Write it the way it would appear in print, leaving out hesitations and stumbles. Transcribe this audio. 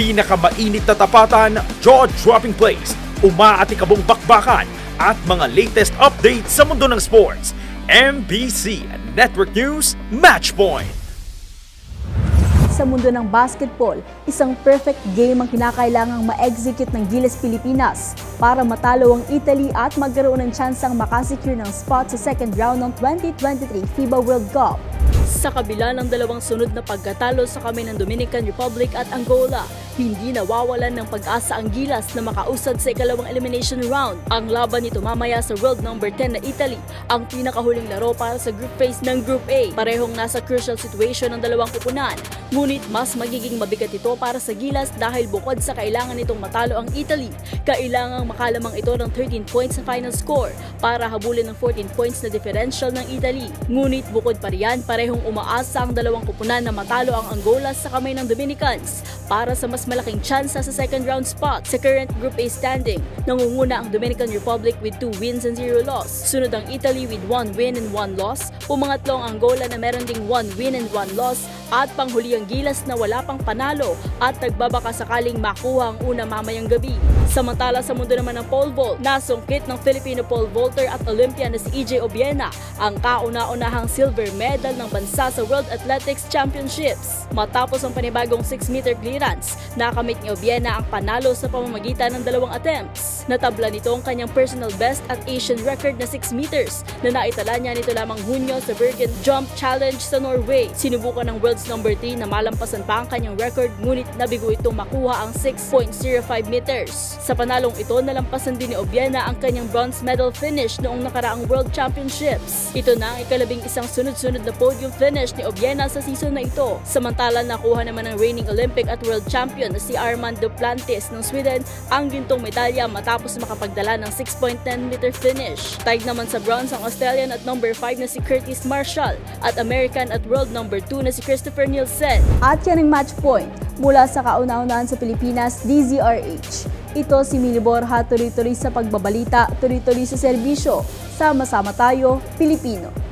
Pinakamainit na tapatan, jaw-dropping plays, umaatikabong bakbakan at mga latest updates sa mundo ng sports. MBC Network News Matchpoint. Sa mundo ng basketball, isang perfect game ang kinakailangang ma-execute ng Gilas Pilipinas para matalo ang Italy at magkaroon ng tsansang makasecure ng spot sa second round ng 2023 FIBA World Cup. Sa kabila ng dalawang sunod na pagkatalo sa kamay ng Dominican Republic at Angola, hindi nawawalan ng pag-asa ang Gilas na makausad sa ikalawang elimination round. Ang laban nito mamaya sa world number 10 na Italy, ang pinakahuling laro para sa group phase ng Group A. Parehong nasa crucial situation ng dalawang kupunan, ngunit mas magiging mabigat ito para sa Gilas dahil bukod sa kailangan nitong matalo ang Italy, kailangang makalamang ito ng 13 points sa final score para habulin ng 14 points na differential ng Italy. Ngunit bukod pa riyan, parehong umaasa ang dalawang kupunan na matalo ang Angola sa kamay ng Dominicans para sa mas malaking tsansa sa second round spot. Sa current Group A standing, nangunguna ang Dominican Republic with 2 wins and 0 loss. Sunod ang Italy with 1 win and 1 loss. Pumangatlo ang Angola na meron ding 1 win and 1 loss. At panghuli ang Gilas na wala pang panalo at nagbabaka sakaling makuha ang una mamayang gabi. Samantala sa mundo naman ng pole vault, nasungkit ng Filipino pole vaulter at Olympian na si EJ Obiena ang kauna-unahang silver medal ng bansa sa World Athletics Championships. Matapos ang panibagong 6-meter clearance, nakamit ni Obiena ang panalo sa pamamagitan ng dalawang attempts. Natabla nito ang kanyang personal best at Asian record na 6 meters na naitala niya nito lamang Hunyo sa Bergen Jump Challenge sa Norway. Sinubukan ng world's number 3 na malampasan pa ang kanyang record, ngunit nabigo itong makuha ang 6.05 meters. Sa panalong ito, nalampasan din ni Obiena ang kanyang bronze medal finish noong nakaraang World Championships. Ito na ang ikalabing isang sunod-sunod na podium finish ni Obiena sa season na ito. Samantala, nakuha naman ng reigning Olympic at World Champion na si Armand Duplantis ng Sweden ang gintong medalya matapos makapagdala ng 6.10 meter finish. Tied naman sa bronze ang Australian at number 5 na si Curtis Marshall at American at world number 2 na si Christopher Nielsen. At yan ang match point mula sa kauna-unahan sa Pilipinas, DZRH. Ito si Mili Borja, tuloy-tuloy sa pagbabalita, tuloy-tuloy sa serbisyo. Sama-sama tayo, Pilipino.